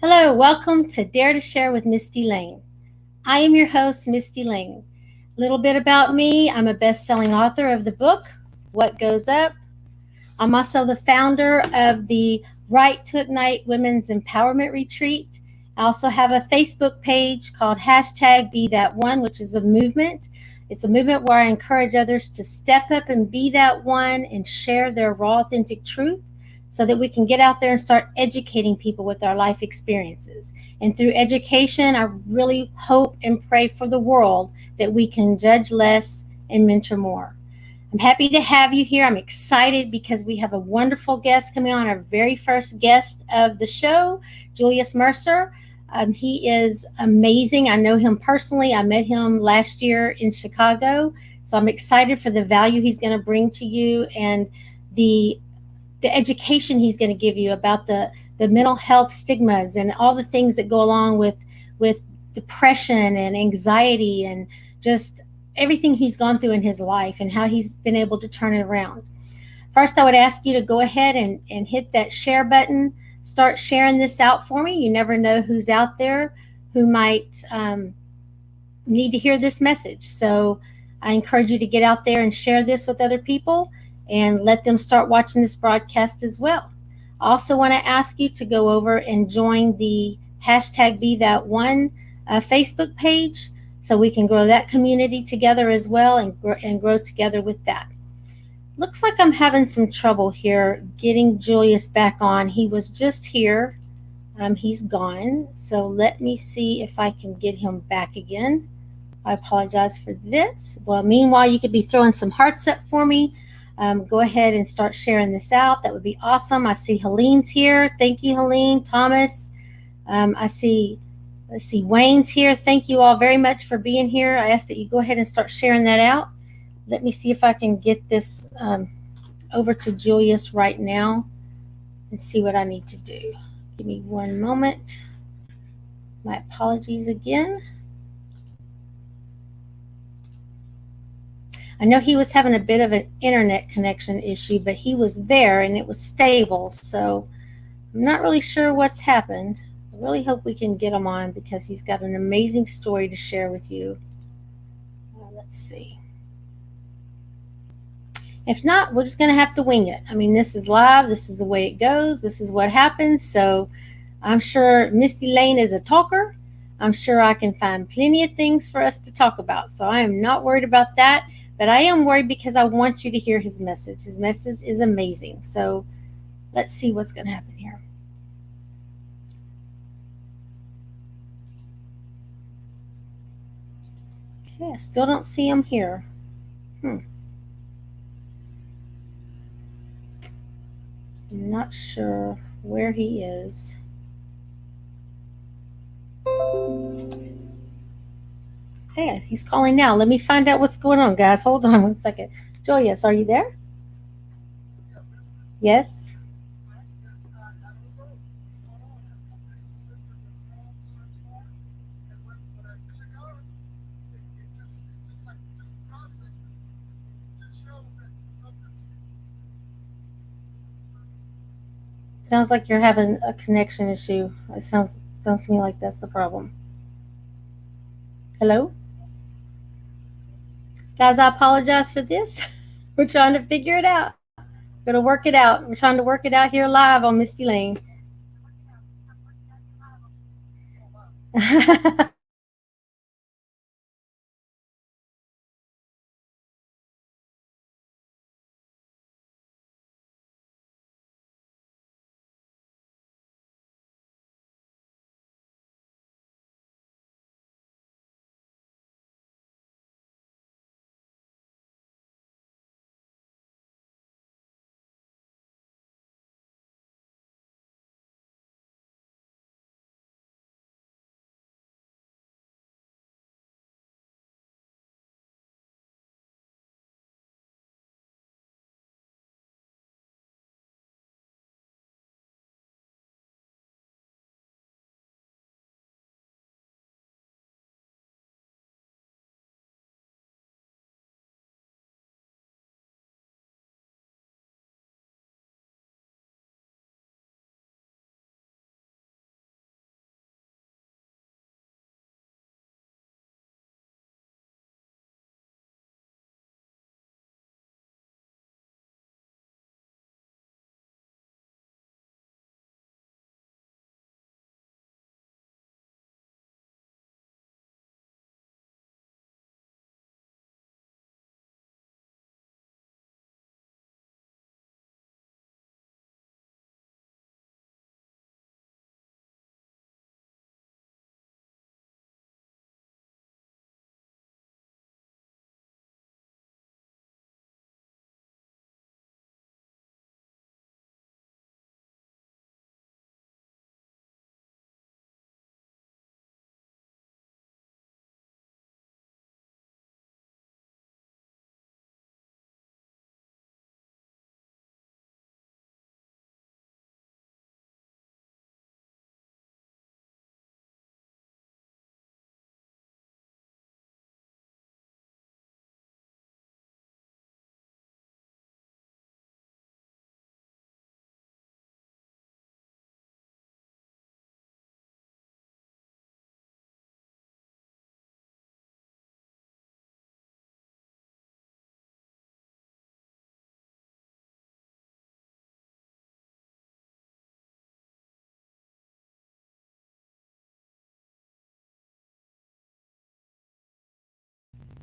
Hello, welcome to Dare to Share with Mistie Layne. I am your host, Mistie Layne. A little bit about me: I'm a best selling author of the book, What Goes Up. I'm also the founder of the Right to Ignite Women's Empowerment Retreat. I also have a Facebook page called hashtag Be That One, which is a movement. It's a movement where I encourage others to step up and be that one and share their raw, authentic truth so that we can get out there and start educating people with our life experiences. And through education, I really hope and pray for the world that we can judge less and mentor more. I'm happy to have you here. I'm excited because we have a wonderful guest coming on, our very first guest of the show, Julius Mercer. He is amazing. I know him personally. I met him last year in Chicago. So I'm excited for the value he's going to bring to you and the the education he's going to give you about the mental health stigmas and all the things that go along with depression and anxiety and just everything he's gone through in his life and how he's been able to turn it around. First, I would ask you to go ahead and hit that share button. Start sharing this out for me. You never know who's out there who might need to hear this message. So I encourage you to get out there and share this with other people and let them start watching this broadcast as well. I also want to ask you to go over and join the hashtag Be That One Facebook page so we can grow that community together as well and grow together with that. Looks like I'm having some trouble here getting Julius back on. He was just here. He's gone. So let me see if I can get him back again. I apologize for this. Well, meanwhile, you could be throwing some hearts up for me. Go ahead and start sharing this out. That would be awesome. I see Helene's here. Thank you, Helene. Thomas. Let's see, Wayne's here. Thank you all very much for being here. I ask that you go ahead and start sharing that out. Let me see if I can get this over to Julius right now and see what I need to do. Give me one moment. My apologies again. I know he was having a bit of an internet connection issue, but he was there and it was stable. So I'm not really sure what's happened. I really hope we can get him on because he's got an amazing story to share with you. Let's see. If not, we're just going to have to wing it. I mean, this is live. This is the way it goes. This is what happens. So I'm sure Mistie Layne is a talker. I'm sure I can find plenty of things for us to talk about. So I am not worried about that. But I am worried because I want you to hear his message. His message is amazing. So let's see what's going to happen here. Okay, I still don't see him here. I'm not sure where he is. Hey, he's calling now. Let me find out what's going on, guys. Hold on one second. Julius, are you there? Yes? Sounds like you're having a connection issue. It sounds to me like that's the problem. Hello? Guys, I apologize for this. We're trying to figure it out. We're going to work it out. We're trying to work it out here live on Mistie Layne.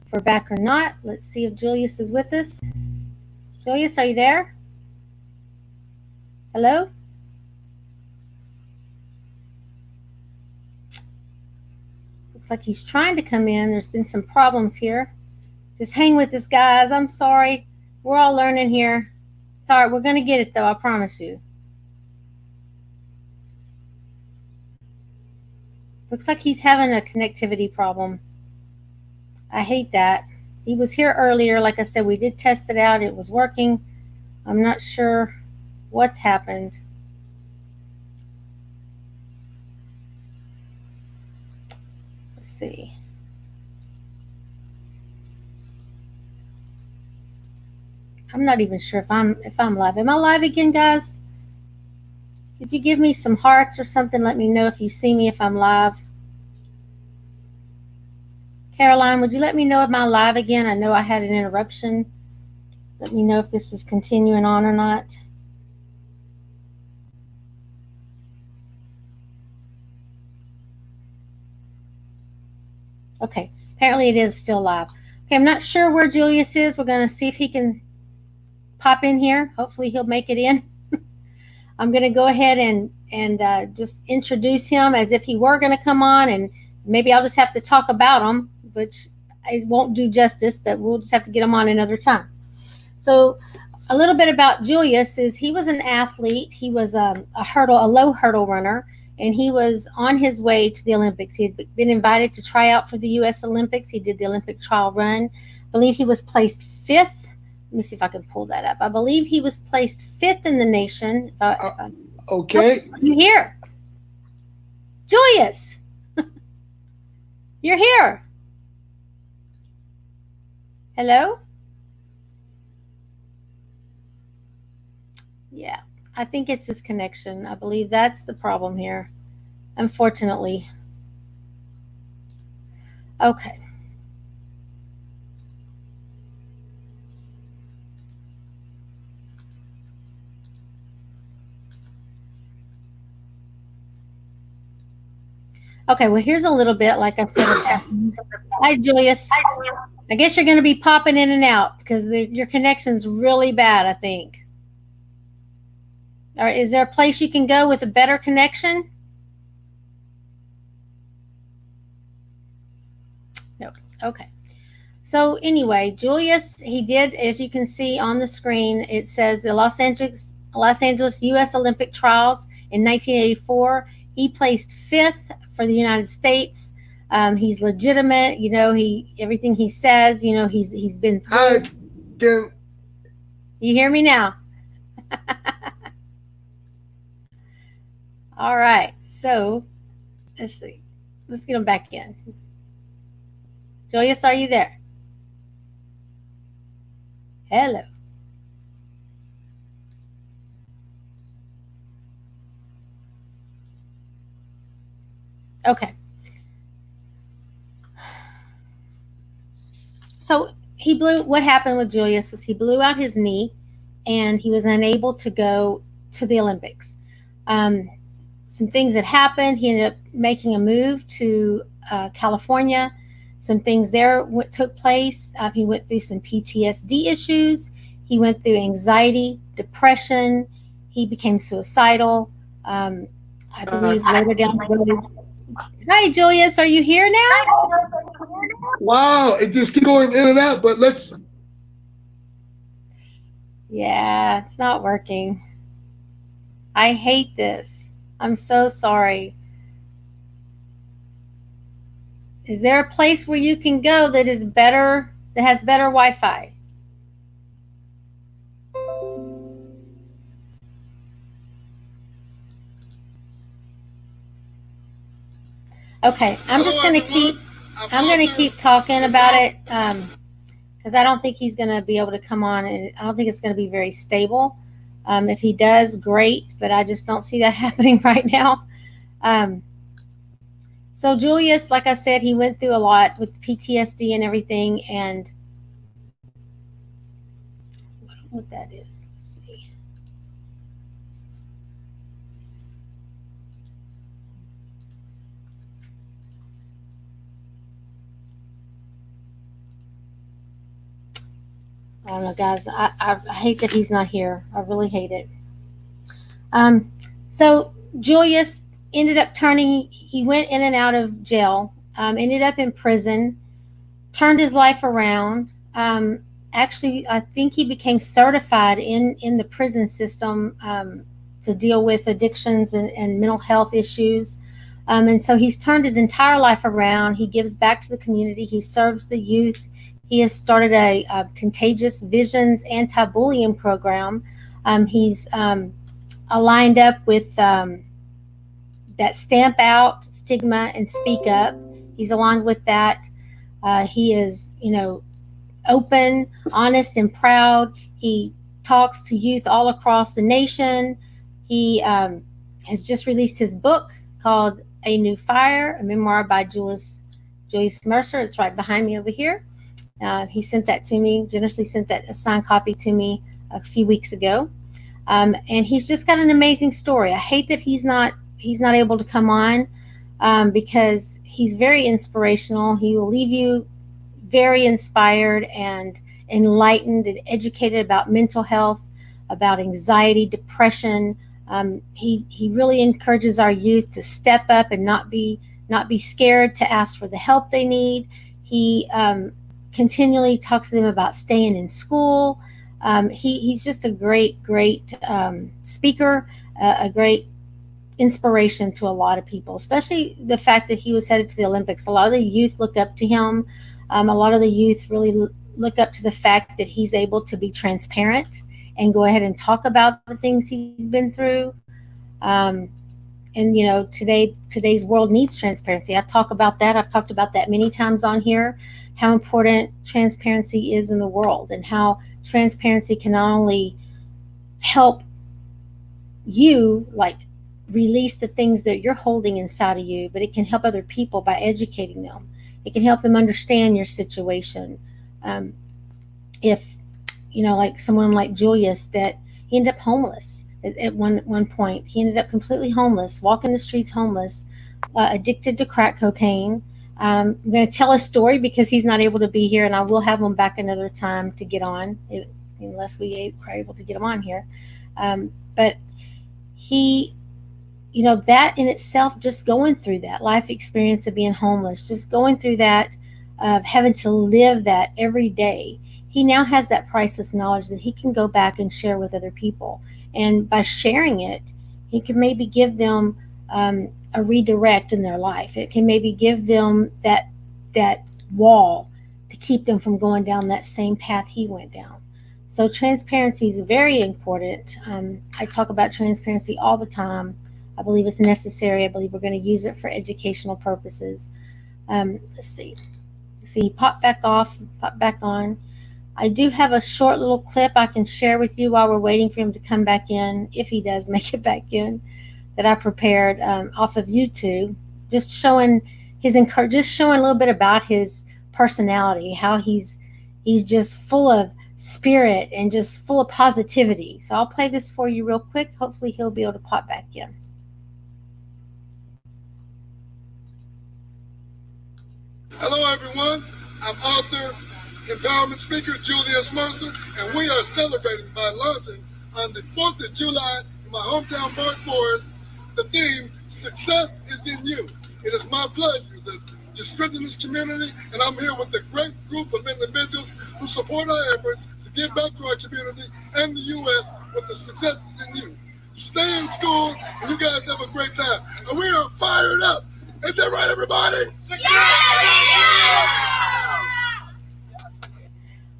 if we're back or not. Let's see if Julius is with us. Julius, are you there? Hello? Looks like he's trying to come in. There's been some problems here. Just hang with us, guys. I'm sorry. We're all learning here. It's all right. We're going to get it, though. I promise you. Looks like he's having a connectivity problem. I hate that. He was here earlier. Like I said, we did test it out. It was working. I'm not sure what's happened. Let's see. I'm not even sure if I'm live. Am I live again, guys? Could you give me some hearts or something? Let me know if you see me, if I'm live. Caroline, would you let me know if I'm live again? I know I had an interruption. Let me know if this is continuing on or not. Okay, apparently it is still live. Okay, I'm not sure where Julius is. We're going to see if he can pop in here. Hopefully he'll make it in. I'm going to go ahead and just introduce him as if he were going to come on, and maybe I'll just have to talk about him, which I won't do justice, but we'll just have to get him on another time. So a little bit about Julius is he was an athlete. He was a low hurdle runner, and he was on his way to the Olympics. He had been invited to try out for the U.S. Olympics. He did the Olympic trial run. I believe he was placed 5th. Let me see if I can pull that up. I believe he was placed 5th in the nation. Okay. Oh, you here? Julius, you're here. Hello? Yeah, I think it's this connection. I believe that's the problem here, unfortunately. Okay. Okay, well, here's a little bit, like I said. Hi, Julius. I guess you're going to be popping in and out because your connection's really bad, I think. Or is there a place you can go with a better connection? No. Okay. So anyway, Julius, he did, as you can see on the screen, it says the Los Angeles U.S. Olympic trials in 1984. He placed 5th for the United States. He's legitimate, everything he says, he's been through. You hear me now? All right. So let's see. Let's get him back in. Julius, are you there? Hello. Okay. So what happened with Julius was he blew out his knee and he was unable to go to the Olympics. Some things had happened. He ended up making a move to California. Some things there took place. He went through some PTSD issues. He went through anxiety, depression. He became suicidal. I believe later down the road. Hi, Julius. Are you here now? Wow, it just keeps going in and out, but let's. Yeah, it's not working. I hate this. I'm so sorry. Is there a place where you can go that is better, that has better Wi-Fi? Okay, I'm going to keep talking about it because I don't think he's going to be able to come on, and I don't think it's going to be very stable. If he does, great, but I just don't see that happening right now. So Julius, like I said, he went through a lot with PTSD and everything, and I don't know what that is. Let's see. I don't know, guys. I hate that he's not here. I really hate it. Um, so Julius ended up turning. He went in and out of jail. Ended up in prison. Turned his life around. Actually, I think he became certified in the prison system to deal with addictions and mental health issues. And so he's turned his entire life around. He gives back to the community. He serves the youth. He has started a contagious visions anti-bullying program. He's aligned up with that stamp out stigma and speak up. He's aligned with that. He is, open, honest, and proud. He talks to youth all across the nation. He has just released his book called A New Fire, a memoir by Julius Mercer. It's right behind me over here. He sent that to me, generously sent that a signed copy to me a few weeks ago. And he's just got an amazing story. I hate that he's not able to come on because he's very inspirational. He will leave you very inspired and enlightened and educated about mental health, about anxiety, depression. He really encourages our youth to step up and not be scared to ask for the help they need. He continually talks to them about staying in school. He's just a great speaker, a great inspiration to a lot of people, especially the fact that he was headed to the Olympics. A lot of the youth look up to him. A lot of the youth really look up to the fact that he's able to be transparent and go ahead and talk about the things he's been through. And today's world needs transparency. I talk about that. I've talked about that many times on here, how important transparency is in the world and how transparency can not only help you release the things that you're holding inside of you, but it can help other people by educating them. It can help them understand your situation. If like someone like Julius, that he ended up homeless at one point. He ended up completely homeless, walking the streets homeless, addicted to crack cocaine. I'm going to tell a story because he's not able to be here, and I will have him back another time to get on, unless we are able to get him on here. But he, that in itself, just going through that life experience of being homeless, just going through that, of having to live that every day, he now has that priceless knowledge that he can go back and share with other people. And by sharing it, he can maybe give them a redirect in their life. It can maybe give them that wall to keep them from going down that same path he went down. So transparency is very important. I talk about transparency all the time. I believe it's necessary. I believe we're going to use it for educational purposes. Let's see. He popped back off, popped back on. I do have a short little clip I can share with you while we're waiting for him to come back in, if he does make it back in, that I prepared off of YouTube, just showing just showing a little bit about his personality, how he's just full of spirit and just full of positivity. So I'll play this for you real quick. Hopefully he'll be able to pop back in. Hello, everyone. I'm author, empowerment speaker Julius Mercer, and we are celebrating by launching on the 4th of July in my hometown, Park Forest, the theme, Success is in You. It is my pleasure to strengthen this community, and I'm here with a great group of individuals who support our efforts to give back to our community and the U.S. with the Success is in You. Stay in school, and you guys have a great time. And we are fired up. Is that right, everybody?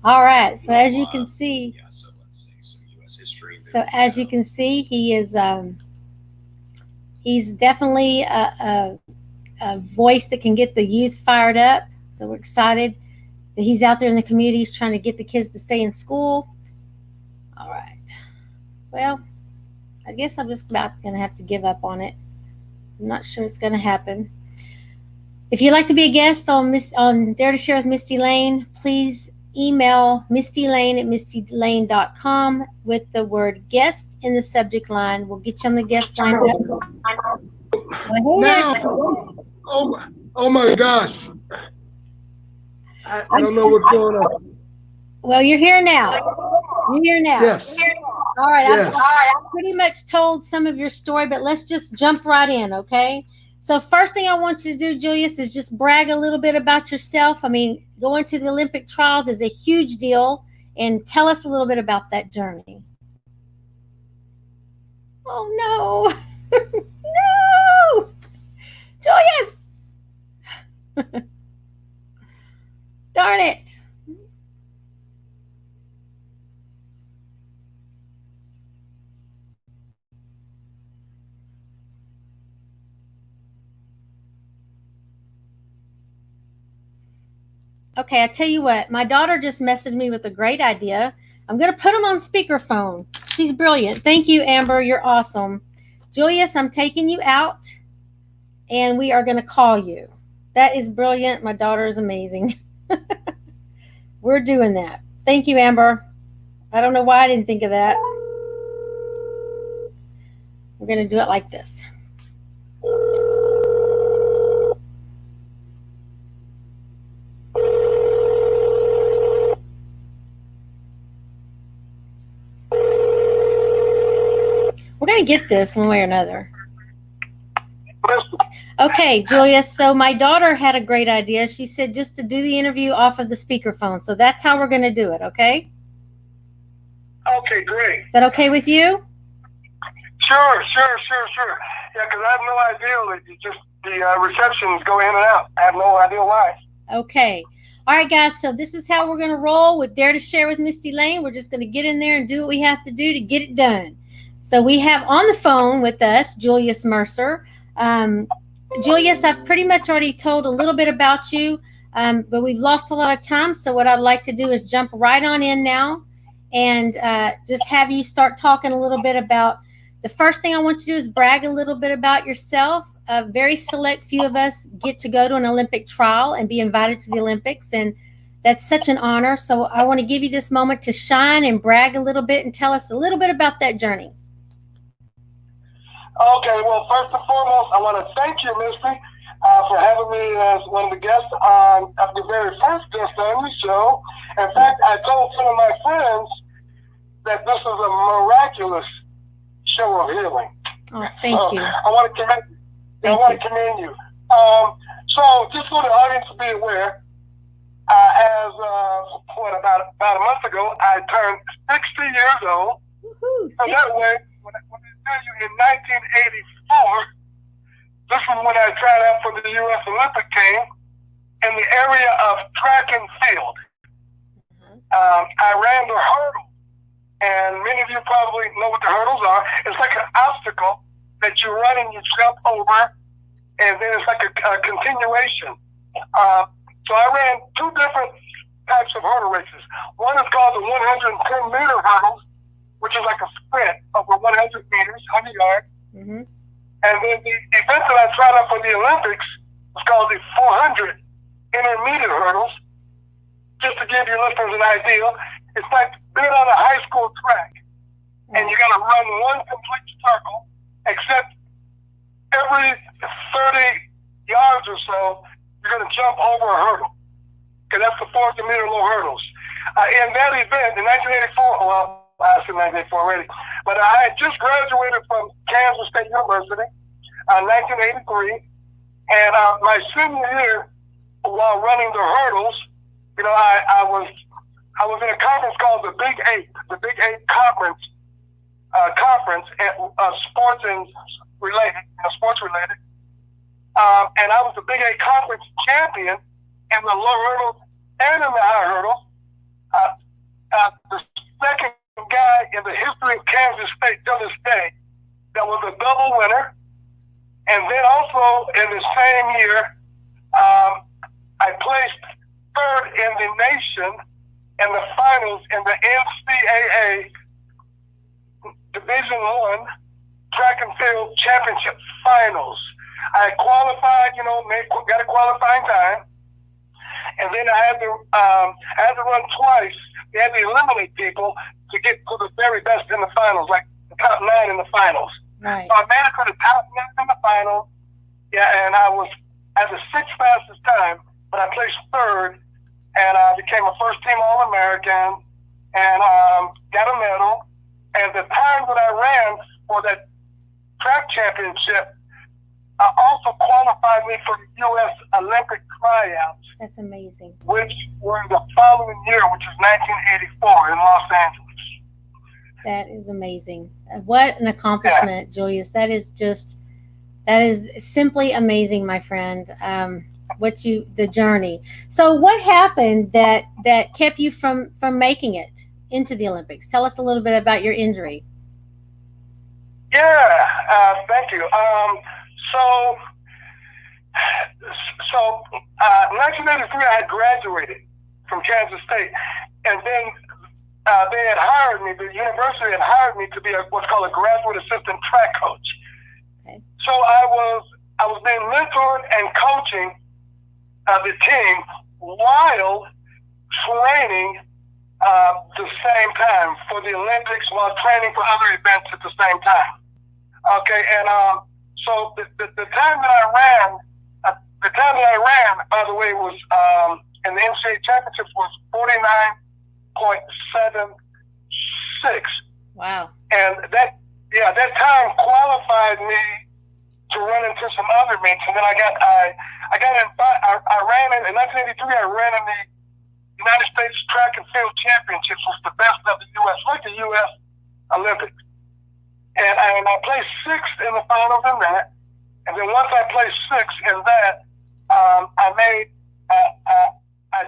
All right. So as you can see, he is he's definitely a voice that can get the youth fired up. So we're excited that he's out there in the communities trying to get the kids to stay in school. All right. Well, I guess I'm just about going to have to give up on it. I'm not sure it's going to happen. If you'd like to be a guest on Dare to Share with Mistie Layne, please email mistielayne@mistielayne.com with the word guest in the subject line. We'll get you on the guest line. Now, oh my gosh. I don't know what's going on. Well, you're here now. You're here now. Yes. All right. Yes. I've pretty much told some of your story, but let's just jump right in, okay? So first thing I want you to do, Julius, is just brag a little bit about yourself. I mean, going to the Olympic trials is a huge deal, and tell us a little bit about that journey. Oh no. No. Julius. Darn it. Okay, I tell you what, my daughter just messaged me with a great idea. I'm going to put them on speakerphone. She's brilliant. Thank you, Amber. You're awesome. Julius, I'm taking you out, and we are going to call you. That is brilliant. My daughter is amazing. We're doing that. Thank you, Amber. I don't know why I didn't think of that. We're going to do it like this. We're going to get this one way or another. Okay, Julius, so my daughter had a great idea. She said just to do the interview off of the speakerphone. So that's how we're going to do it, okay? Okay, great. Is that okay with you? Sure. Yeah, because I have no idea. The receptions go in and out. I have no idea why. Okay. All right, guys. So this is how we're going to roll with Dare to Share with Mistie Layne. We're just going to get in there and do what we have to do to get it done. So we have on the phone with us Julius Mercer. Julius, I've pretty much already told a little bit about you, but we've lost a lot of time. So what I'd like to do is jump right on in now and just have you start talking a little bit about. The first thing I want you to do is brag a little bit about yourself. A very select few of us get to go to an Olympic trial and be invited to the Olympics, and that's such an honor. So I want to give you this moment to shine and brag a little bit and tell us a little bit about that journey. Okay, well, first and foremost, I want to thank you, Misty, for having me as one of the guests on the very first guest on the show. In fact, I told some of my friends that this is a miraculous show of healing. Oh, thank you. I want to commend you. So just for the audience to be aware, as about a month ago, I turned 60 years old. Woohoo, so 60. that way, when I tell you in 1984, this was when I tried out for the U.S. Olympic team in the area of track and field. I ran the hurdle, and many of you probably know what the hurdles are. It's like an obstacle that you run and you jump over, and then it's like a continuation. So I ran two different types of hurdle races. One is called the 110-meter hurdles, which is like a sprint over 100 meters, 100 yards. Mm-hmm. And then the event that I tried out for the Olympics was called the 400 intermediate hurdles. Just to give your listeners an idea, it's like being on a high school track, and you got to run one complete circle, except every 30 yards or so, you're going to jump over a hurdle. Because that's the 400-meter low hurdles. In that event, in 1984, well, I said 1984 already, but I had just graduated from Kansas State University in 1983, and my senior year, while running the hurdles, you know, I was in a conference called the Big Eight conference, sports related, and I was the Big Eight conference champion in the low hurdle and in the high hurdle. The second guy in the history of Kansas State to this day that was a double winner. And then also in the same year, I placed third in the nation in the finals in the NCAA Division I track and field championship finals. I qualified, got a qualifying time. And then I had to run twice. They had to eliminate people to get to the very best in the finals, like the top 9 in the finals. Right. So I made it to the top 9 in the finals. Yeah, and I was at the 6th fastest time, but I placed third. and I became a first-team All-American, and got a medal. And the time that I ran for that track championship also qualified me for the U.S. Olympic tryouts. That's amazing. Which were the following year, which is 1984 in Los Angeles. That is amazing. What an accomplishment, Julius. That is simply amazing, my friend. The journey. So what happened that kept you from making it into the Olympics? Tell us a little bit about your injury. Yeah, thank you. So 1983, I had graduated from Kansas State, and then they had hired me. The university had hired me to be what's called a graduate assistant track coach. Okay. So I was being mentored and coaching the team while training the same time for the Olympics, while training for other events at the same time. Okay, and so the time that I ran, by the way, was in the NCAA championships was 49.76. Wow. And that time qualified me to run into some other meets, and then I ran in 1983. I ran in the United States Track and Field Championships, was the best of the U.S., like the U.S. Olympics. And I placed sixth in the finals in that. And then once I placed sixth in that, I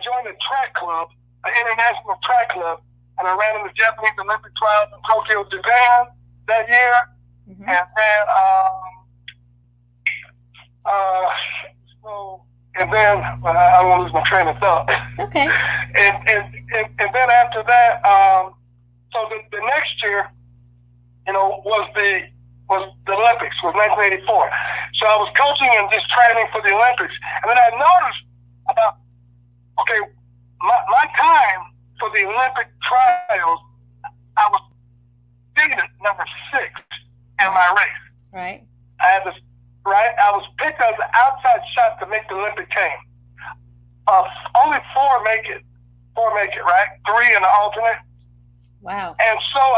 joined a track club, an international track club, and I ran in the Japanese Olympic trials in Tokyo, Japan that year. Mm-hmm. And then, I won't lose my train of thought. It's okay. And then after that, so the next year, was the Olympics, was 1984. So I was coaching and just training for the Olympics. And then I noticed my time for the Olympic trials, I was seated number 6 in my race. Right. I was picked as an outside shot to make the Olympic team. Only 4 make it, right? 3 in the alternate. Wow. And so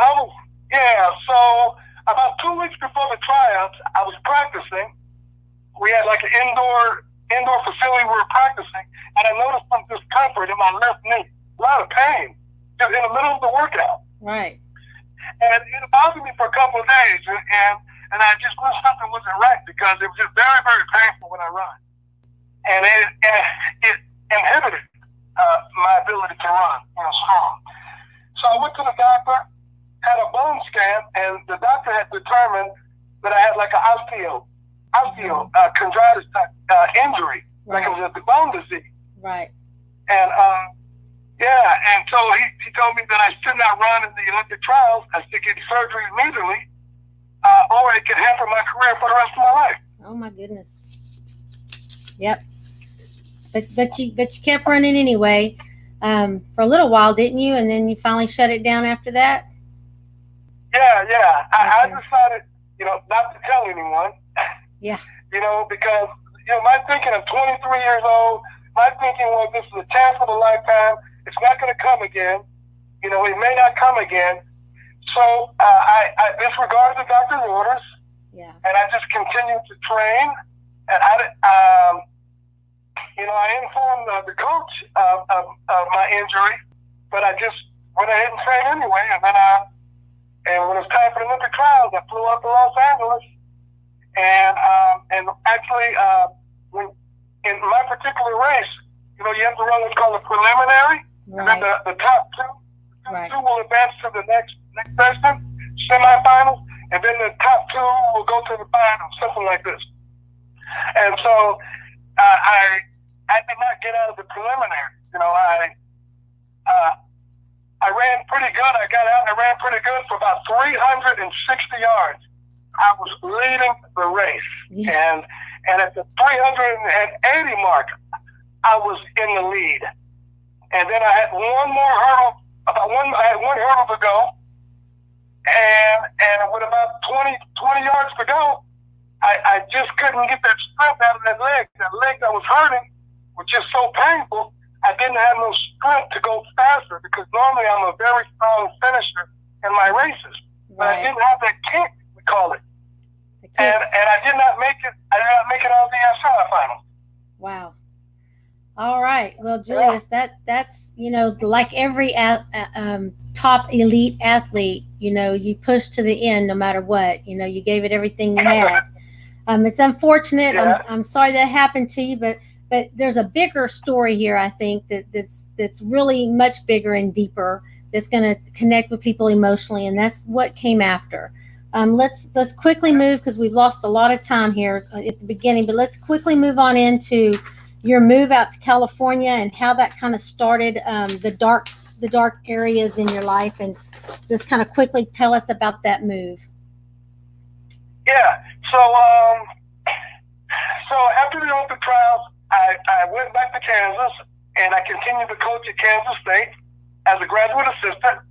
so about 2 weeks before the tryouts, I was practicing. We had like an indoor facility we were practicing, and I noticed some discomfort in my left knee, a lot of pain, just in the middle of the workout. Right. And it bothered me for a couple of days, and I just knew something wasn't right because it was just very, very painful when I run. And it inhibited my ability to run, strong. So I went to the doctor, had a bone scan, and the doctor had determined that I had like an osteochondritis injury, right. Like it was a bone disease. Right. And and so he told me that I should not run in the Olympic trials. I should get surgery immediately, or it could hamper my career for the rest of my life. Oh my goodness. Yep. But you kept running anyway, for a little while, didn't you? And then you finally shut it down after that. Yeah. Okay. I decided, not to tell anyone. Yeah. Because my thinking of 23 years old, my thinking was this is a chance of a lifetime. It's not going to come again. It may not come again. So I disregarded the doctor's orders. Yeah. And I just continued to train. And I informed the coach of my injury, but I just went ahead and trained anyway. And then and when it was time for the Olympic trials, I flew up to Los Angeles. And actually, when in my particular race, you have to run what's called a preliminary, right. And then the top two right. two will advance to the next session, semifinals, and then the top 2 will go to the finals, something like this. And so I did not get out of the preliminary. I ran pretty good. I got out and I ran pretty good for about 360 yards. I was leading the race. Yeah. And at the 380 mark, I was in the lead. And then I had one more hurdle, I had one hurdle to go. And with about 20 yards to go, I just couldn't get that strength out of that leg. That leg that was hurting was just so painful. I I didn't have no strength to go faster because normally I'm a very strong finisher in my races. But I didn't have that kick, we call it. And I did not make it. I did not make it on the semifinals. Wow. All right. Well, Julius, that's like every top elite athlete, you push to the end no matter what. You gave it everything you had. It's unfortunate. Yeah. I'm sorry that happened to you, but there's a bigger story here. I think that's really much bigger and deeper. That's going to connect with people emotionally, and that's what came after. Let's quickly move because we've lost a lot of time here at the beginning. But let's quickly move on into your move out to California and how that kind of started, the dark areas in your life, and just kind of quickly tell us about that move. Yeah. So after the Olympic trials, I went back to Kansas and I continued to coach at Kansas State as a graduate assistant.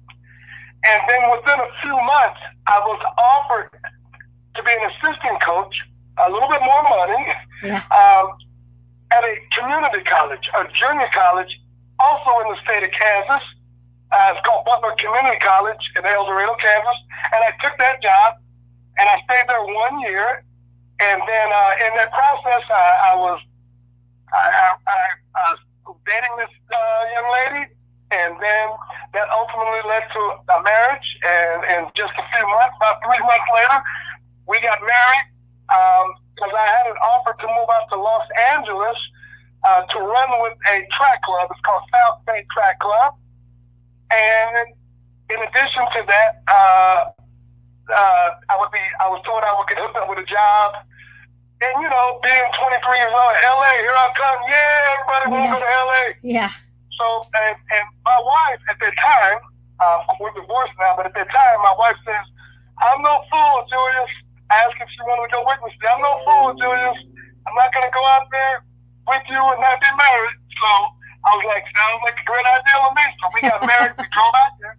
And then within a few months, I was offered to be an assistant coach, a little bit more money, at a community college, a junior college, also in the state of Kansas. It's called Butler Community College in El Dorado, Kansas. And I took that job, and I stayed there 1 year. And then in that process, I was dating this young lady, and then that ultimately led to a marriage. And just a few months, about 3 months later, we got married because I had an offer to move out to Los Angeles to run with a track club. It's called South State Track Club. And in addition to that, I was told I would get hooked up with a job. And, being 23 years old in LA, here I come. Yeah, everybody want to go to LA. Yeah. So, and my wife at that time, we're divorced now, but at that time, my wife says, I'm no fool, Julius. I asked if she wanted to go with me. She said, I'm no fool, Julius. I'm not going to go out there with you and not be married. So I was like, sounds like a great idea with me. So we got married. We drove out there.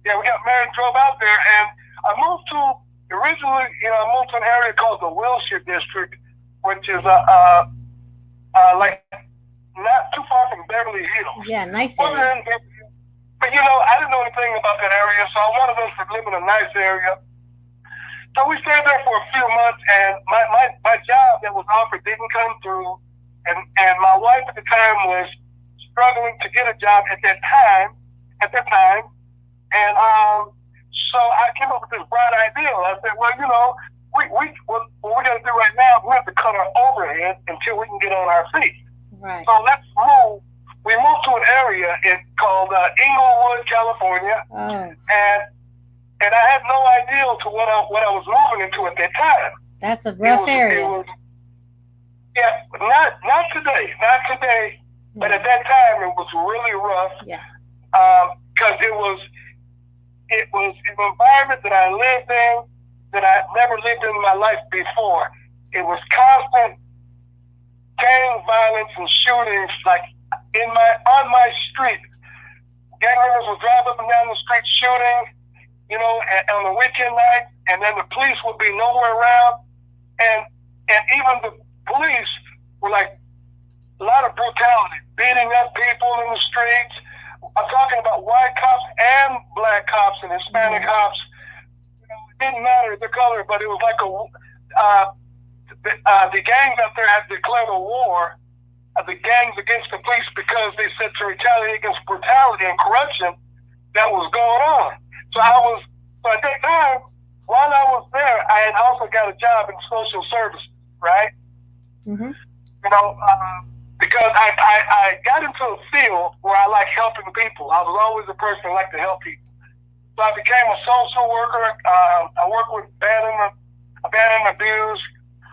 Yeah, we got married, drove out there. And I moved to, originally, I moved to an area called the Wilshire District, which is like not too far from Beverly Hills. Yeah, nice area. But I didn't know anything about that area, so I wanted us to live in a nice area. So we stayed there for a few months, and my job that was offered didn't come through, and my wife at the time was struggling to get a job at that time, and so I came up with this bright idea. I said, well, what we're going to do right now, we have to cut our overhead until we can get on our feet. Right. So let's move. We moved to an area called Inglewood, California, and I had no idea to what I was moving into at that time. That's a rough area. Not today, yeah. but at that time it was really rough. Yeah. Because it was an environment that I lived in that I never lived in my life before. It was constant gang violence and shootings, like on my street. Gang members would drive up and down the street shooting, on the weekend night, and then the police would be nowhere around, and even the police were like a lot of brutality, beating up people in the streets. I'm talking about white cops and black cops and Hispanic cops. It didn't matter the color, but it was like the gangs out there had declared a war, the gangs against the police, because they said to retaliate against brutality and corruption that was going on. So at that time, while I was there, I had also got a job in social services, right? Mm-hmm. Because I got into a field where I like helping people. I was always a person who liked to help people. So I became a social worker. I worked with abandoned, abused,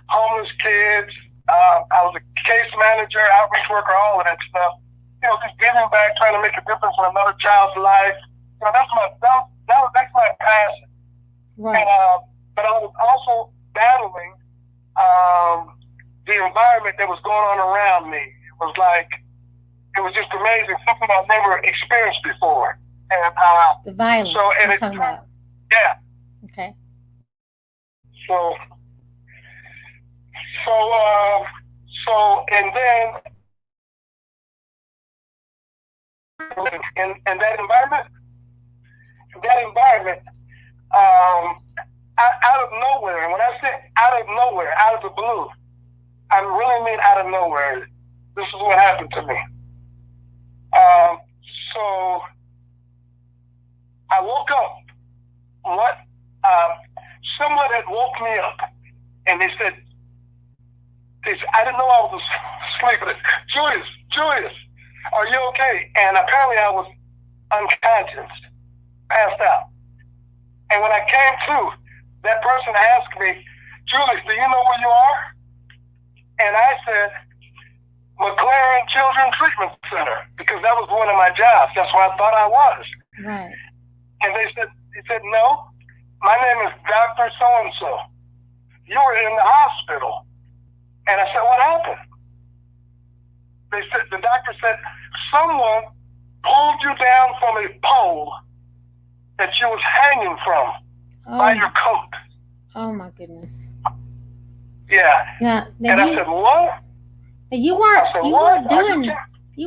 homeless kids. I was a case manager, outreach worker, all of that stuff. Just giving back, trying to make a difference in another child's life. That's my passion. Right. But I was also battling the environment that was going on around me. It was just amazing, something I've never experienced before. And the violence you're talking about. Yeah. Okay. And then in that environment. That environment, out of nowhere, and when I say out of nowhere, out of the blue, I really mean out of nowhere. This is what happened to me. So I woke up. Someone had woke me up, and they said, I didn't know I was sleeping. Julius, are you okay? And apparently I was unconscious, passed out. And when I came to, that person asked me, Julius, do you know where you are? And I said, McLaren Children's Treatment Center, because that was one of my jobs. That's where I thought I was. Right. And he said, no, my name is Dr. So-and-so. You were in the hospital. And I said, what happened? The doctor said, someone pulled you down from a pole that you was hanging from by your coat. Oh my goodness. Yeah. Now I said, what? You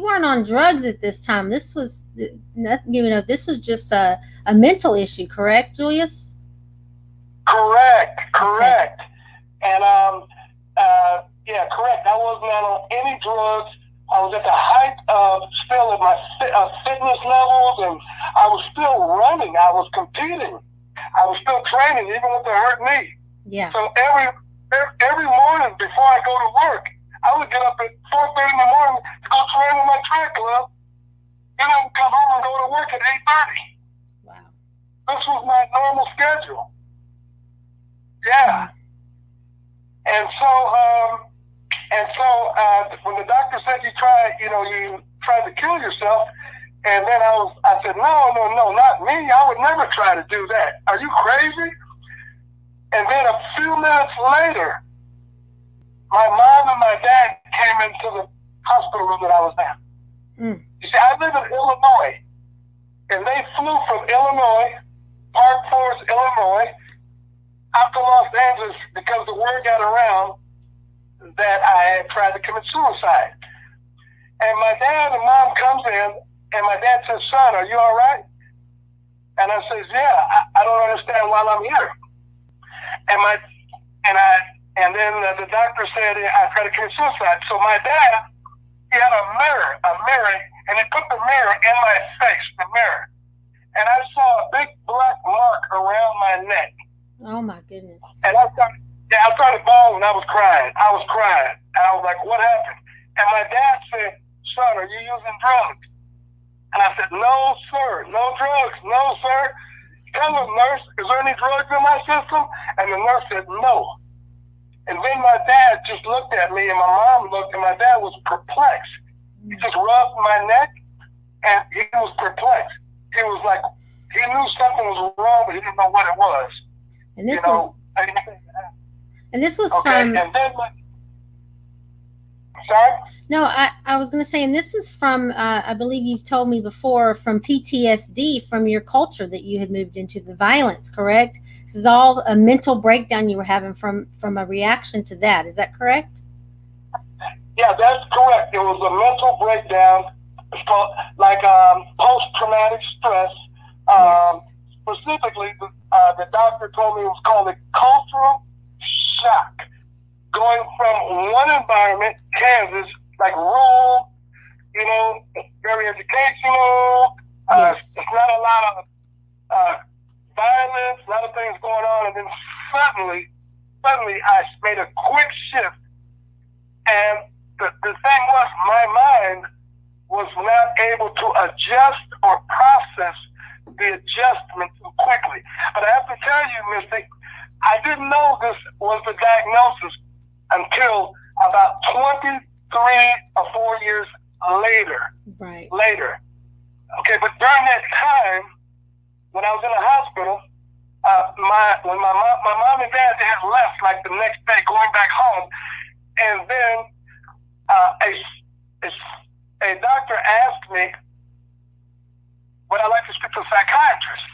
weren't on drugs at this time. This was this was just a mental issue, correct, Julius? Correct. And yeah, correct. I was not on any drugs. I was at the height of still at my fitness levels, and I was still running. I was competing. I was still training, even with the hurt knee. Yeah. So every morning before I go to work, I would get up at 4:30 in the morning to go train with my track club. Then I would come home and go to work at 8:30. Wow. This was my normal schedule. Yeah. And so when the doctor said you tried to kill yourself, and then I said, no, not me. I would never try to do that. Are you crazy? And then a few minutes later, my mom and my dad came into the hospital room that I was in. You see, I live in Illinois, and they flew from Illinois, Park Forest, Illinois, out to Los Angeles because the word got around that I had tried to commit suicide. And my dad and mom comes in, and my dad says, son, are you all right? And I says, yeah, I don't understand why I'm here. And then the doctor said I tried to commit suicide. So my dad, he had a mirror, and he put the mirror in my face, the mirror. And I saw a big black mark around my neck. Oh my goodness. And I started bawling, and I was crying. And I was like, what happened? And my dad said, son, are you using drugs? And I said, no, sir, no drugs, no, sir. Tell the nurse, is there any drugs in my system? And the nurse said, no. And then my dad just looked at me, and my mom looked, and my dad was perplexed. He just rubbed my neck, and he was perplexed. He was like, he knew something was wrong, but he didn't know what it was. And this was okay, from. And then sorry? No, I was going to say, and this is from, I believe you've told me before, from PTSD, from your culture that you had moved into, the violence, correct? This is all a mental breakdown you were having from a reaction to that. Is that correct? Yeah, that's correct. It was a mental breakdown. It's called post-traumatic stress. Yes. Specifically, the doctor told me it was called a cultural shock. Going from one environment, Kansas, like rural, very educational. Yes. It's not a lot of violence, a lot of things going on, and then suddenly I made a quick shift, and the thing was, my mind was not able to adjust or process the adjustment too quickly. But I have to tell you, Mistie, I didn't know this was the diagnosis until about 23 or 4 years later. Right. Later. Okay, but during that time, when I was in the hospital, when my mom and dad, they had left like the next day, going back home, and then a doctor asked me would I like to speak to a psychiatrist,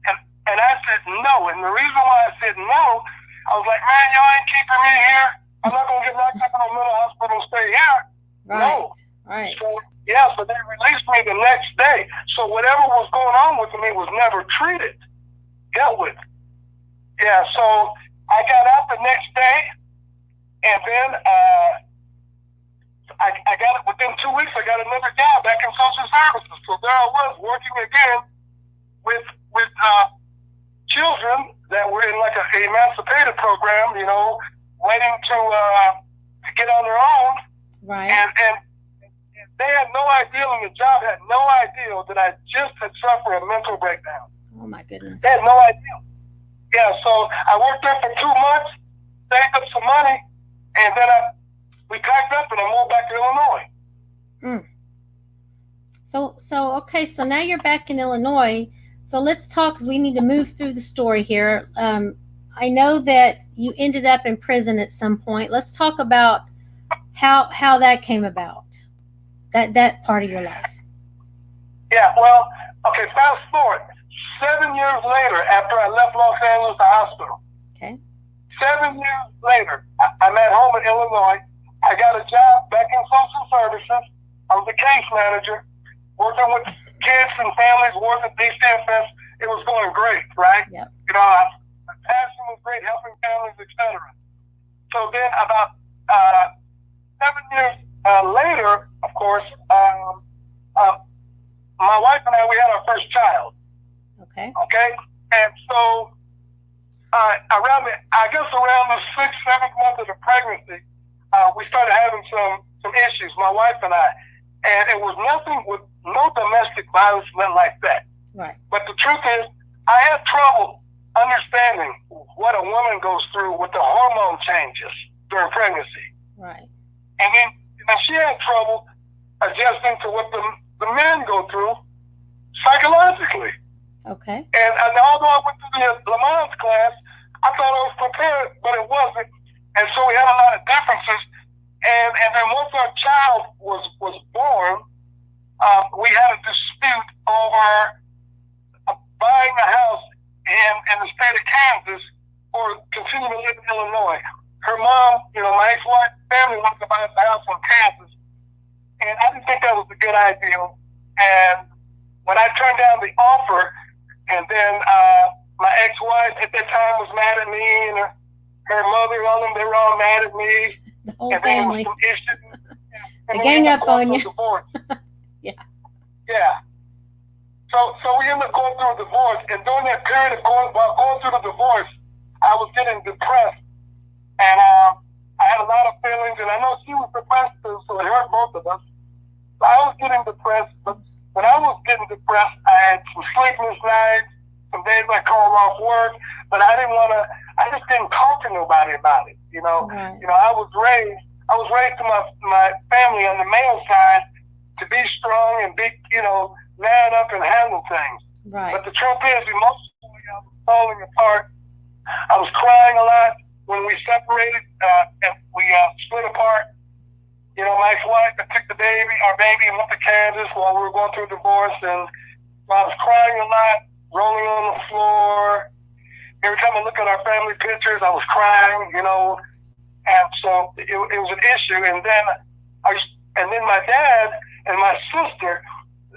and I said no. And the reason why I said no, I was like, man, y'all ain't keeping me here. I'm not gonna get locked up in a mental hospital and stay here. Right. No. Right. So so they released me the next day. So whatever was going on with me was never dealt with. Yeah, so I got out the next day, and then I got it within 2 weeks. I got another job back in social services. So there I was working again with children that were in like an emancipated program, waiting to get on their own. Right. And they had no idea, and the job had no idea that I just had suffered a mental breakdown. Oh my goodness. They had no idea. Yeah, so I worked there for 2 months, saved up some money, and then we packed up and I moved back to Illinois. So okay, so now you're back in Illinois. So let's talk, because we need to move through the story here. I know that you ended up in prison at some point. Let's talk about how that came about, that part of your life. Yeah, well, okay, fast forward. 7 years later, after I left Los Angeles, the hospital. Okay. 7 years later, I'm at home in Illinois. I got a job back in social services. I was a case manager, working with kids and families, working at DCFS. It was going great, right? Yep. My passion was great, helping families, etc. So then about 7 years later, of course, my wife and we had our first child. Okay. Okay? And so around the 6th, 7th month of the pregnancy, we started having some issues, my wife and I. And it was nothing with no domestic violence, nothing like that. Right. But the truth is, I had trouble understanding what a woman goes through with the hormone changes during pregnancy. Right. And then she had trouble adjusting to what the men go through psychologically. Okay. And although I went to the Lamont class, I thought I was prepared, but it wasn't. And so we had a lot of differences. And then once our child was born, we had a dispute over buying a house in the state of Kansas or continuing to live in Illinois. Her mom, my ex-wife family wanted to buy us a house in Kansas. And I didn't think that was a good idea. And when I turned down the offer, and then my ex-wife at that time was mad at me, and her mother, all them, they were all mad at me. The whole and family. There was some issues. They gang up on you. Yeah. Yeah. So we ended up going through a divorce, and during that period of going through the divorce, I was getting depressed, and I had a lot of feelings, and I know she was depressed too, so it hurt both of us. So I was getting depressed, but when I was getting depressed, I had some sleepless nights, some days I called off work, but I just didn't talk to nobody about it, Right. I was raised to my family on the male side to be strong and be, man up and handle things. Right. But the truth is, emotionally, I was falling apart. I was crying a lot when we separated and we split apart. My ex-wife took our baby, and went to Kansas while we were going through a divorce, and I was crying a lot, rolling on the floor. Every time I look at our family pictures, I was crying, and so it was an issue. And then my dad and my sister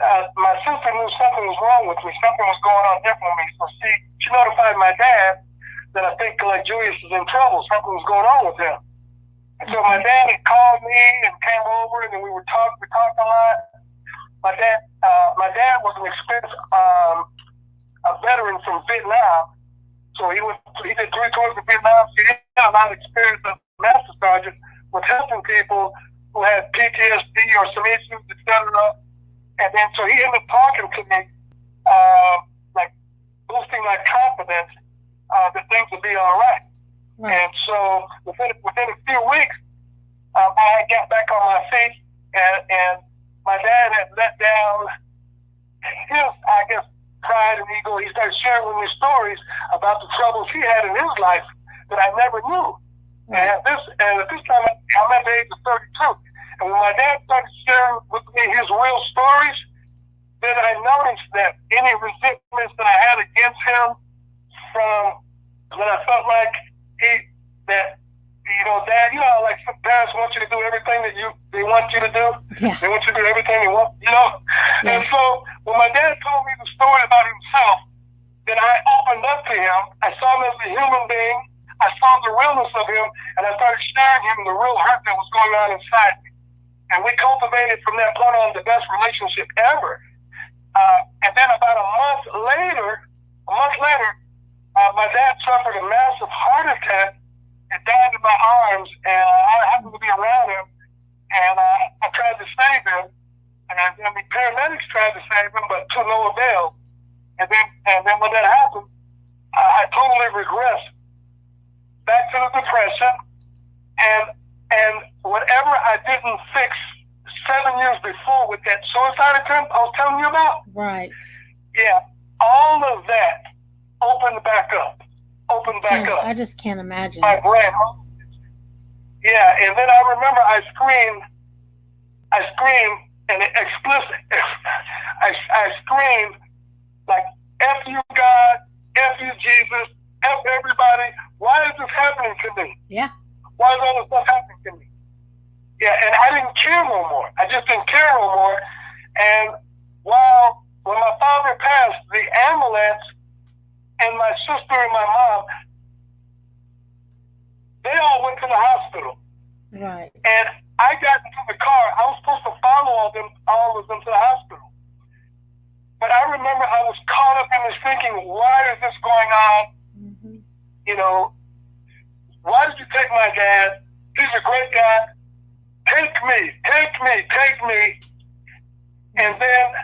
knew something was wrong with me. Something was going on different with me. So she notified my dad that I think like Julius is in trouble. Something was going on with him. And so my dad had called me and came over, and then we talked a lot. My dad was an experienced a veteran from Vietnam. So he did 3 tours of Vietnam. So he had a lot of experience as a master sergeant with helping people who had PTSD or some issues, etc. And then so he ended up talking to me, like boosting my confidence that things would be all right. Right. And so within a few weeks, I got back on my feet, and my dad had let down his, pride and ego. He started sharing with me stories about the troubles he had in his life that I never knew. Right. And at this time, I'm at the age of 32. And when my dad started sharing with me his real stories, then I noticed that any resentments that I had against him from when I felt like Dad, like some parents want you to do everything that they want you to do. Yeah. They want you to do everything they want, Yeah. And so when my dad told me the story about himself, then I opened up to him. I saw him as a human being. I saw the realness of him, and I started sharing him the real hurt that was going on inside me. And we cultivated from that point on the best relationship ever. And then about a month later, my dad suffered a massive heart attack and died in my arms, and I happened to be around him, and I tried to save him, and the paramedics tried to save him, but to no avail. And then when that happened, I totally regressed back to the depression, and whatever I didn't fix 7 years before with that suicide attempt I was telling you about. Right. Yeah, all of that opened back up. I just can't imagine. My brain. Yeah, and then I remember I screamed and explicit. I screamed like, F you God, F you Jesus, F everybody. Why is this happening to me? Yeah. Why is all this stuff happening to me? Yeah, and I didn't care no more. I just didn't care no more. And when my father passed, the ambulance and my sister and my mom, they all went to the hospital. Right. And I got into the car. I was supposed to follow all of them to the hospital. But I remember I was caught up in this thinking, why is this going on? Mm-hmm. Why did you take my dad? He's a great guy. Take me. And then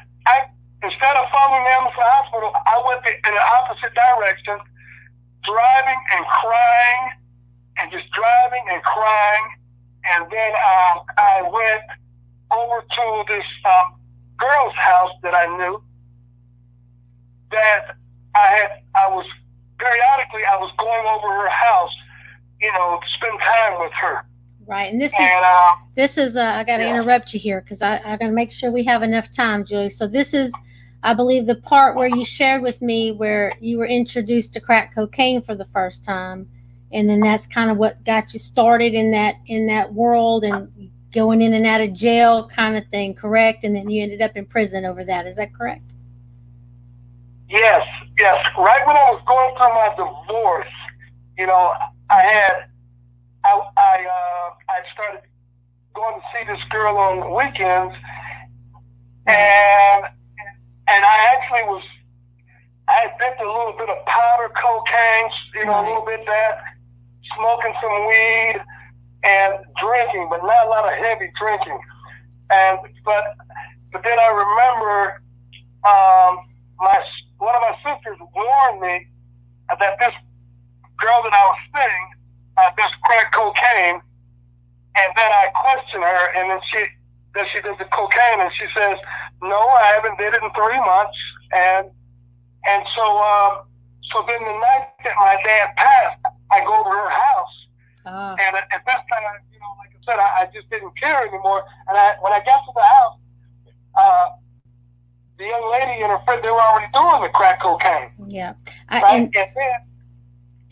instead of following them to the hospital, I went in the opposite direction, driving and crying, and just driving and crying. And then I went over to this girl's house that I knew, that I was periodically going over her house, to spend time with her. Right, and this is I got to interrupt you here because I got to make sure we have enough time, Julie. So this is, I believe, the part where you shared with me where you were introduced to crack cocaine for the first time, and then that's kind of what got you started in that world and going in and out of jail kind of thing, correct? And then you ended up in prison over that. Is that correct? Yes. Right when I was going through my divorce, I started going to see this girl on the weekends, and I actually I had dipped a little bit of powder cocaine, a little bit of that, smoking some weed and drinking, but not a lot of heavy drinking. But then I remember one of my sisters warned me that this girl that I was seeing this crack cocaine, and then I questioned her, and then she did the cocaine, and she says, "No, I haven't did it in 3 months." And so then the night that my dad passed, I go to her house, and at this time, like I said, I just didn't care anymore. And when I got to the house, the young lady and her friend, they were already doing the crack cocaine. Yeah.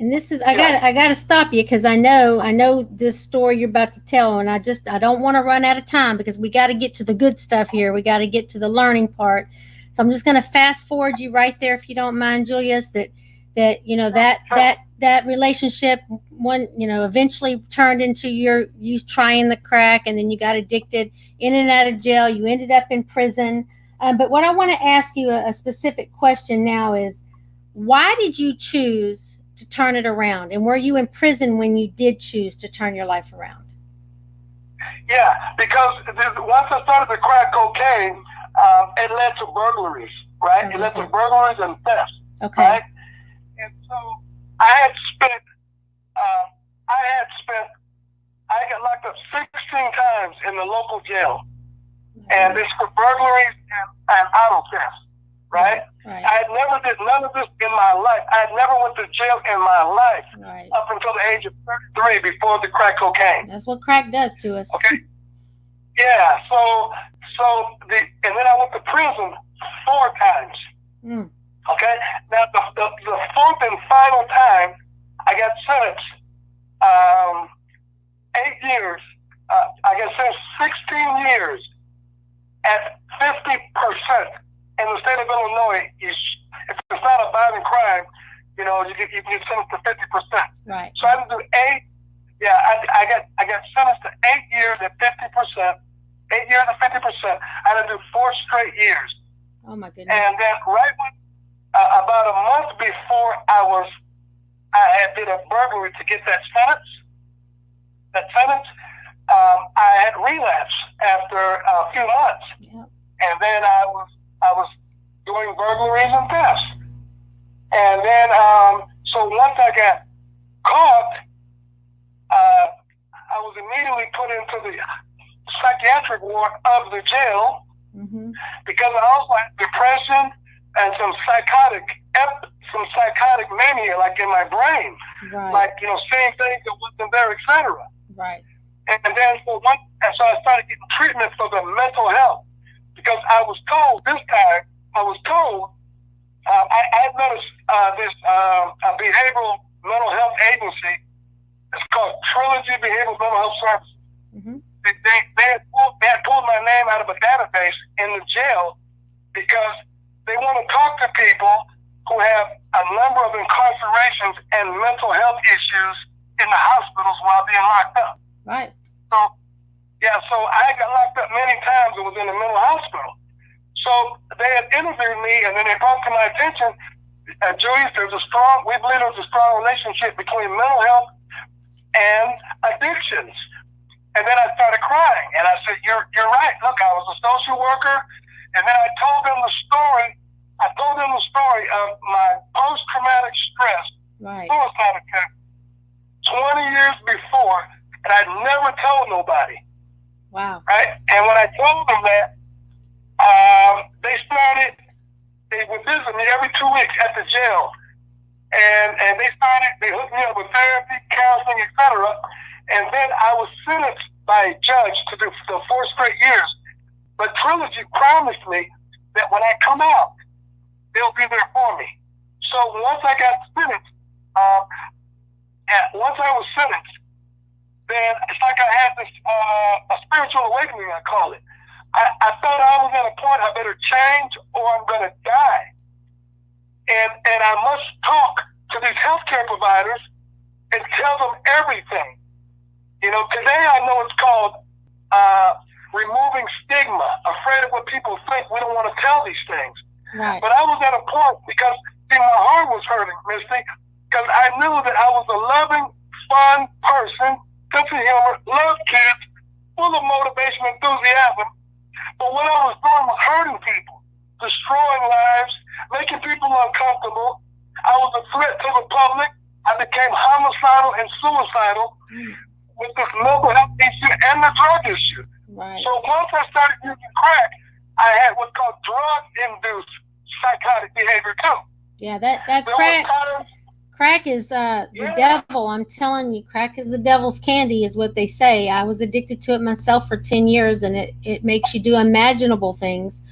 And this is I got to stop you because I know this story you're about to tell, and I don't want to run out of time because we got to get to the good stuff here. We got to get to the learning part. So I'm just going to fast forward you right there, if you don't mind, Julius. That relationship eventually turned into you trying the crack, and then you got addicted, in and out of jail. You ended up in prison. But what I want to ask you a specific question now is, why did you choose to turn it around? And were you in prison when you did choose to turn your life around? Yeah, because once I started the crack cocaine, it led to burglaries, right? It led to burglaries and theft. Okay. Right? And so I got locked up 16 times in the local jail. And it's for burglaries and auto theft, right? Right. I had never did none of this in my life. I had never went to jail in my life up until the age of 33 before the crack cocaine. That's what crack does to us. Okay. Yeah. And then I went to prison 4 times. Mm. Okay. Now the fourth and final time, I got sentenced years, I guess since 16 years at 50%. In the state of Illinois, if it's not a violent crime, you get sentenced to 50%. Right. So I had to do 8. Yeah, I got sentenced to 8 years at 50%. 8 years at 50%. I had to do 4 straight years. Oh my goodness. And then about a month before I had did a burglary to get that sentence. I had relapsed after a few months. Yep. And then I was doing burglaries and thefts. And then, so once I got caught, I was immediately put into the psychiatric ward of the jail because I also had depression and some psychotic mania, like in my brain, like seeing things that wasn't there, etc. Right. And then so I started getting treatment for the mental health because I was told this time I had noticed this a behavioral mental health agency. It's called Trilogy Behavioral Mental Health Services. They had pulled my name out of a database in the jail because they want to talk to people who have a number of incarcerations and mental health issues in the hospitals while being locked up. Right. So I got locked up many times and was in a mental hospital. So they had interviewed me, and then they brought to my attention, Julius, we believe there's a strong relationship between mental health and addictions. And then I started crying, and I said, "You're right. Look, I was a social worker." And then I told them the story. Of my post-traumatic stress suicide attempt 20 years before, and I'd never told nobody. Wow. Right? And when I told them that, they would visit me every 2 weeks at the jail. And they hooked me up with therapy, counseling, etc. And then I was sentenced by a judge to do the 4 straight years. But Trilogy promised me that when I come out, they'll be there for me. So once I got sentenced, then it's like I had this a spiritual awakening, I call it. I thought I was at a point I better change or I'm going to die. And I must talk to these healthcare providers and tell them everything. Today I know it's called removing stigma, afraid of what people think. We don't want to tell these things. Right. But I was at a point because my heart was hurting, Misty, because I knew that I was a loving, fun person, sense of humor, loved kids, full of motivation, enthusiasm. But what I was doing was hurting people, destroying lives, making people uncomfortable. I was a threat to the public. I became homicidal and suicidal with this mental health issue and the drug issue. Right. So once I started using crack, I had what's called drug-induced psychotic behavior too. Yeah, that crack is the devil. I'm telling you, crack is the devil's candy is what they say. I was addicted to it myself for 10 years, and it makes you do unimaginable things.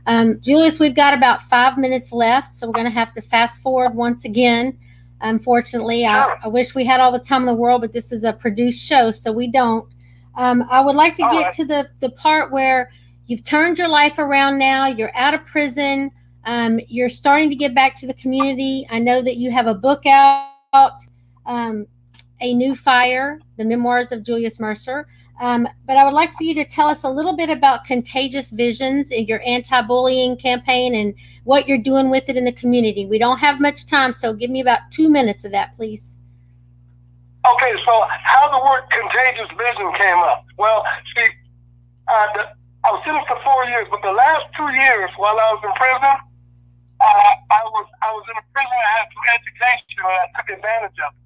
Julius, we've got about 5 minutes left, so we're going to have to fast forward once again. Unfortunately, I wish we had all the time in the world, but this is a produced show, so we don't. I would like to get to the part where you've turned your life around now. You're out of prison. You're starting to get back to the community. I know that you have a book out, A New Fire, The Memoirs of Julius Mercer. But I would like for you to tell us a little bit about Contagious Visions and your anti-bullying campaign and what you're doing with it in the community. We don't have much time, so give me about 2 minutes of that, please. Okay, so how the word contagious vision came up? Well, see, I was sentenced to 4 years, but the last 2 years while I was in prison, I was in a prison. I had some education, and I took advantage of it.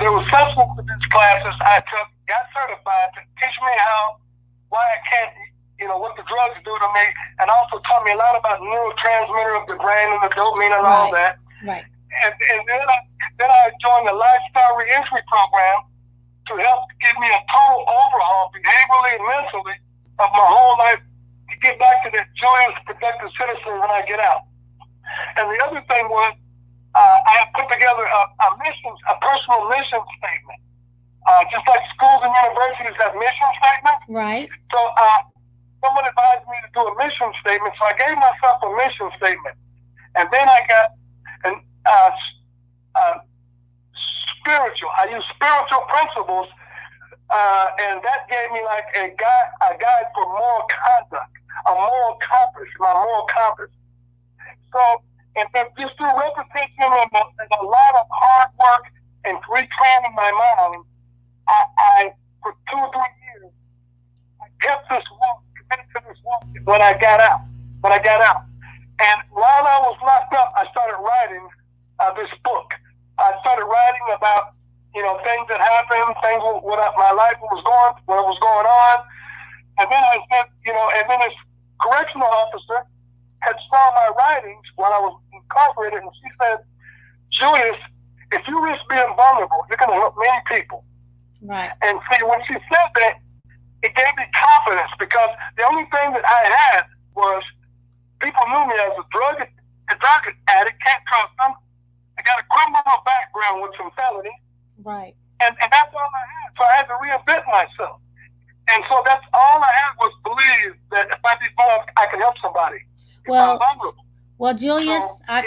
There were substance abuse classes I took, got certified to teach me why I can't, what the drugs do to me, and also taught me a lot about neurotransmitter of the brain and the dopamine and all that. Right. And then I joined the lifestyle reentry program to help give me a total overhaul, behaviorally and mentally, of my whole life to get back to that joyous, productive citizen when I get out. And the other thing was, I have put together a personal mission statement, just like schools and universities universities have mission statements. Right. So someone advised me to do a mission statement, so I gave myself a mission statement. And then I got an spiritual. I used spiritual principles, and that gave me like a guide for moral conduct, a moral compass, my moral compass. So, and then just through repetition and a lot of hard work and retraining my mind, I for 2 or 3 years, I kept this walk, committed to this walk when I got out. And while I was locked up, I started writing this book. I started writing about, things that happened, things what my life was going on. And then I said, and then this correctional officer had saw my writings while I was incarcerated, and she said, Julius, if you risk being vulnerable, you're going to help many people. Right. And see, when she said that, it gave me confidence, because the only thing that I had was people knew me as a drug addict, can't trust them. I got a criminal background with some felonies. Right. And that's all I had. So I had to reinvent myself. And so that's all I had was believe that if I did both, I could help somebody. Well, Julius, I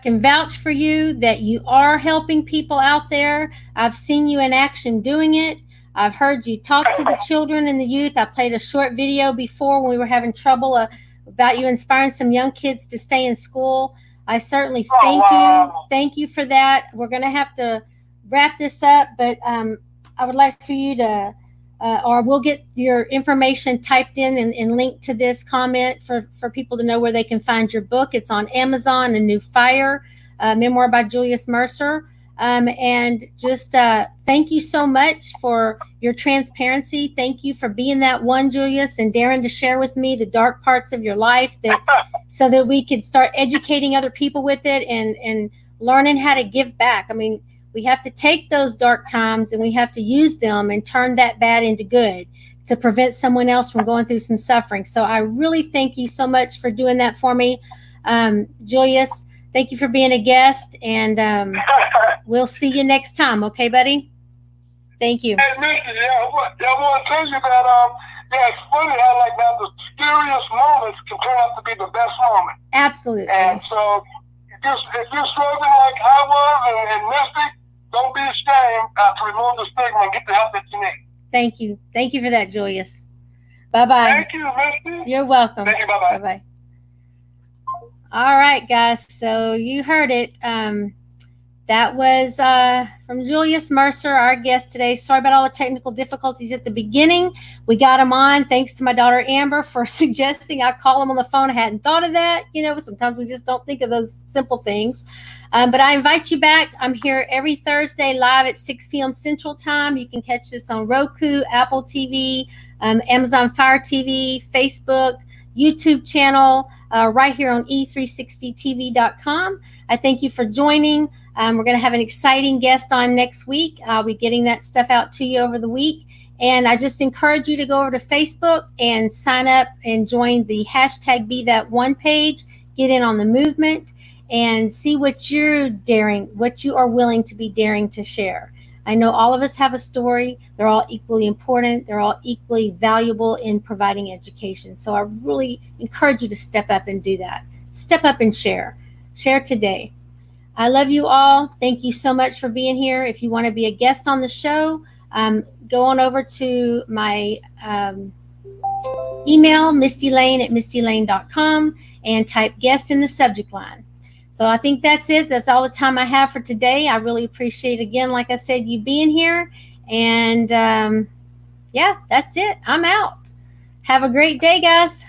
can vouch for you that you are helping people out there. I've seen you in action doing it. I've heard you talk to the children and the youth. I played a short video before when we were having trouble about you inspiring some young kids to stay in school. I certainly thank you for that. We're going to have to wrap this up, but I would like for you to, or we'll get your information typed in and linked to this comment for people to know where they can find your book. It's on Amazon, A New Fire, memoir by Julius Mercer. And just thank you so much for your transparency. Thank you for being that one, Julius, and daring to share with me the dark parts of your life, so that we could start educating other people with it and learning how to give back. I mean, we have to take those dark times and we have to use them and turn that bad into good to prevent someone else from going through some suffering. So I really thank you so much for doing that for me. Julius, thank you for being a guest, and we'll see you next time. Okay, buddy? Thank you. Hey, Mistie, I want to tell you that, it's funny how now the scariest moments can turn out to be the best moment. Absolutely. And so if you're struggling like I was and Mistie, don't be ashamed to remove the stigma and get the help that you need. Thank you. Thank you for that, Julius. Bye-bye. Thank you, Mistie. You're welcome. Thank you. Bye-bye. Bye-bye. All right, guys. So you heard it. That was from Julius Mercer, our guest today. Sorry about all the technical difficulties at the beginning. We got him on thanks to my daughter Amber for suggesting I call him on the phone. I hadn't thought of that. Sometimes we just don't think of those simple things. But I invite you back. I'm here every Thursday live at 6 p.m. Central Time. You can catch this on Roku, Apple TV, Amazon Fire TV, Facebook, YouTube channel, right here on e360tv.com. I thank you for joining. We're going to have an exciting guest on next week. I'll be getting that stuff out to you over the week. And I just encourage you to go over to Facebook and sign up and join the #BeThatOne page. Get in on the movement and see what you are willing to be daring to share. I know all of us have a story. They're all equally important. They're all equally valuable in providing education. So I really encourage you to step up and do that. Step up and share. Share today. I love you all. Thank you so much for being here. If you want to be a guest on the show, go on over to my email, MistieLayne@MistieLayne.com, and type guest in the subject line. So I think that's it. That's all the time I have for today. I really appreciate, again, like I said, you being here. And that's it. I'm out. Have a great day, guys.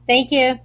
Thank you.